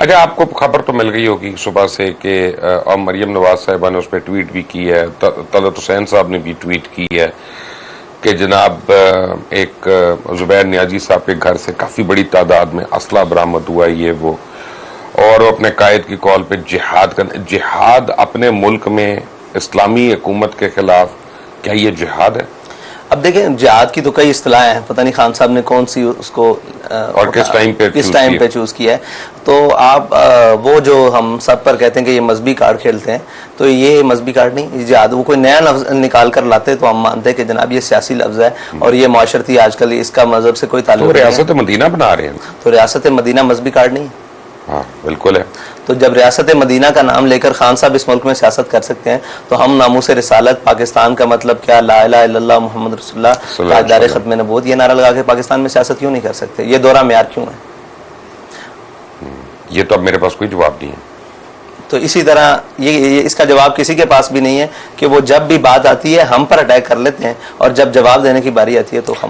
अच्छा, आपको खबर तो मिल गई होगी सुबह से कि और मरियम नवाज साहिबा ने उस पर ट्वीट भी की है, तलत हुसैन साहब ने भी ट्वीट की है कि जनाब एक जुबैर नियाजी साहब के घर से काफ़ी बड़ी तादाद में असला बरामद हुआ, ये वो, और वो अपने कायद की कॉल पे जिहाद अपने मुल्क में इस्लामी हुकूमत के खिलाफ, क्या ये जिहाद है? अब देखें, जिहाद की तो कई इस्तिलाहें हैं, पता नहीं खान साहब ने कौन सी उसको और किस टाइम पे चूज किया है। तो आप वो जो हम सब पर कहते हैं कि ये मजहबी कार्ड खेलते हैं, तो ये मजहबी कार्ड नहीं, जिहाद वो कोई नया लफ्ज निकाल कर लाते तो हम मानते हैं कि जनाब ये सियासी लफ्ज है और ये माशरती, आजकल इसका मजहब से कोई ताल्लुक नहीं है। रियासत मदीना बना रहे हैं, तो रियासत मदीना मजहबी कार्ड नहीं है? हाँ बिल्कुल है। तो जब रियासत मदीना का नाम लेकर खान साहब इस मुल्क में सियासत कर सकते हैं, तो हम नामूस रिसालत, पाकिस्तान का मतलब क्या, ला इलाहा इल्लल्लाह मुहम्मद रसूलुल्लाह, ताजदार खत्म नबूवत, ये नारा लगा के पाकिस्तान में सियासत क्यों नहीं कर सकते? ये दोहरा मेयार क्यों है? ये तो अब मेरे पास कोई जवाब नहीं है। तो इसी तरह ये इसका जवाब किसी के पास भी नहीं है कि वो जब भी बात आती है हम पर अटैक कर लेते हैं और जब जवाब देने की बारी आती है तो हम